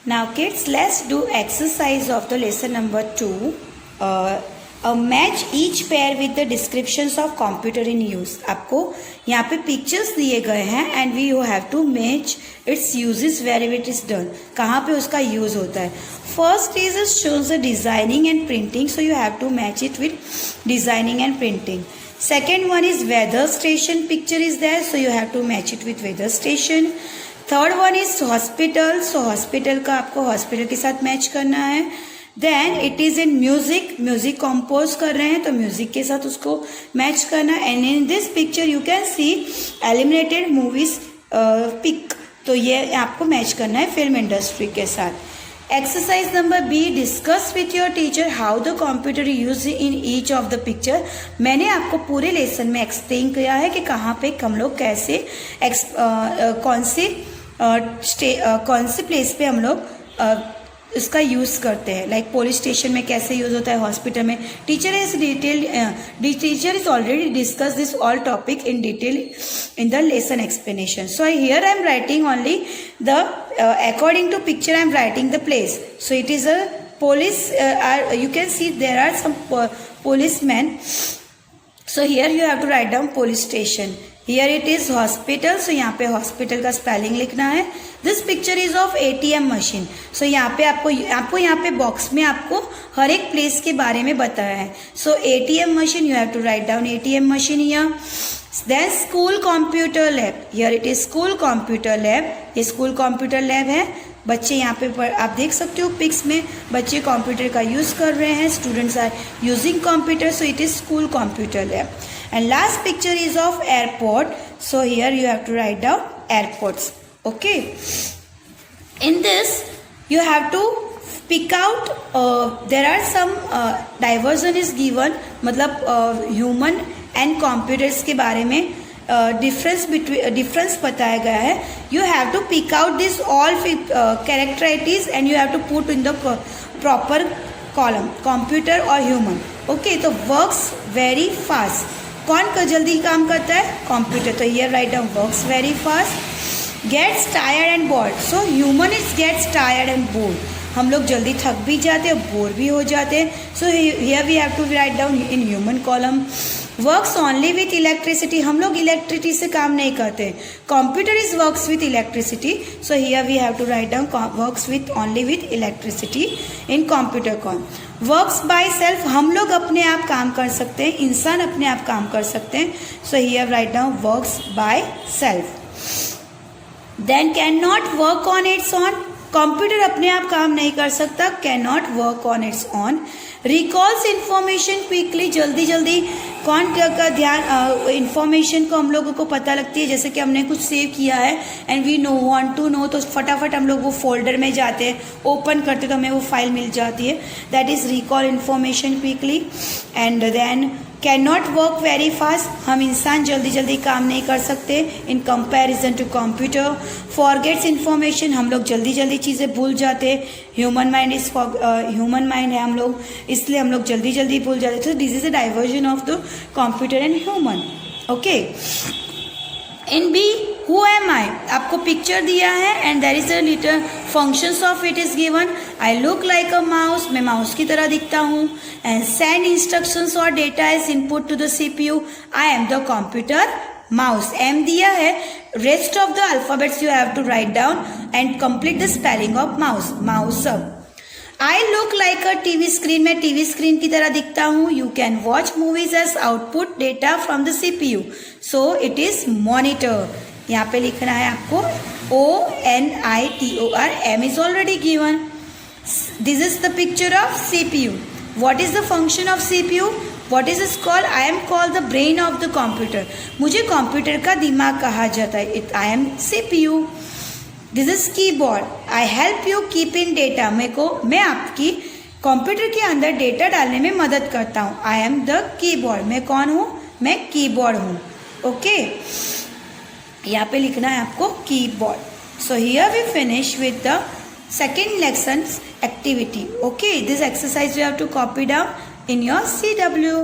Now kids, let's do exercise of the lesson number 2. Match each pair with the descriptions of computer in use. आपको यहाँ पे pictures दिए गए हैं and we have to match its uses wherever it is done. कहाँ पे उसका use होता है. First is shows the designing and printing, so you have to match it with designing and printing. Second one is weather station picture is there, so you have to match it with weather station. Third one is hospital, so hospital का आपको hospital के साथ match करना है. Then it is in music, music compose कर रहे हैं तो म्यूजिक के साथ उसको मैच करना है. And in this picture you can see eliminated movies pick, तो ये आपको मैच करना है फिल्म इंडस्ट्री के साथ. Exercise number B, discuss with your teacher how the computer use in each of the picture. मैंने आपको पूरे लेसन में एक्सप्लेन किया है कि कहाँ पे हम लोग कैसे कौन से प्लेस पे हम लोग इसका यूज करते हैं. लाइक पुलिस स्टेशन में कैसे यूज होता है, हॉस्पिटल में. Teacher is already discuss this all topic in detail in the lesson explanation. So here I am writing only the according to picture I am writing the place. So it is a police, you can see there are some policemen. So here you have to write down police station. Here it is hospital, so यहाँ पे hospital का spelling लिखना है. This picture is of ATM machine. So यहाँ पे आपको यहाँ पे box में आपको हर एक place के बारे में बताया है. So ATM machine, you have to write down ATM machine here. Then school computer lab. Here it is school computer lab. ये school computer lab है. बच्चे यहाँ पे आप देख सकते हो पिक्स में बच्चे कंप्यूटर का यूज कर रहे हैं. Students are using computer, so it is school computer lab. And last picture is of airport, so here you have to write down airports. Okay, in this you have to pick out, there are some diversion is given, मतलब human and computers के बारे में difference बताया गया है. You have to pick out this all characteristics and you have to put in the proper column, computer और human. Okay, तो works very fast. कौन का जल्दी काम करता है? कंप्यूटर. तो here write down works very fast. Gets tired and bored, so human is gets tired and bored. हम लोग जल्दी थक भी जाते हैं, बोर भी हो जाते हैं. So here we have to write down in human column. Works only with electricity, हम लोग इलेक्ट्रिसिटी से काम नहीं करते. Computer is works with electricity, so here we have to write down works with only with electricity in computer column. Works by self, हम लोग अपने आप काम कर सकते हैं, इंसान अपने आप काम कर सकते हैं. So here write down works by self. Then can not work on its own, computer अपने आप काम नहीं कर सकता, can not work on its own. Recalls information quickly, जल्दी जल्दी कौन का ध्यान इंफॉर्मेशन को हम लोगों को पता लगती है. जैसे कि हमने कुछ सेव किया है and we know want to know, तो फटाफट हम लोग वो फोल्डर में जाते हैं, ओपन करते तो हमें वो फाइल मिल जाती है. That is recall information quickly. And then can not work very fast, हम इंसान जल्दी जल्दी काम नहीं कर सकते in comparison to computer. Forgets information, हम लोग जल्दी जल्दी चीज़ें भूल जाते. ह्यूमन माइंड है हम लोग, इसलिए हम लोग जल्दी जल्दी भूल जाते. तो this is a diversion of the computer and human. Okay, in B who am I, आपको पिक्चर दिया है and there is a little functions of it is given. I look like a mouse, मैं mouse की तरह दिखता हूँ. And send instructions और data is input to the CPU. I am the computer mouse. M दिया है. Rest of the alphabets you have to write down and complete the spelling of mouse. Mouse. I look like a TV screen, मैं TV screen की तरह दिखता हूँ. You can watch movies as output data from the CPU, so it is monitor. यहाँ पे लिखना है आपको ONITOR. M is already given. This is the picture of CPU. What is the function of CPU? What is this called? I am called the brain of the computer. मुझे computer का दिमाग कहा जाता है. I am CPU. This is keyboard. I help you keep in data. मैं आपकी computer के अंदर डेटा डालने में मदद करता हूँ. I am the keyboard. मैं कौन हूँ? मैं कीबोर्ड हूँ. ओके, यहाँ पे लिखना है आपको keyboard. So here we finish with the second lesson activity. Okay, this exercise you have to copy down in your CW.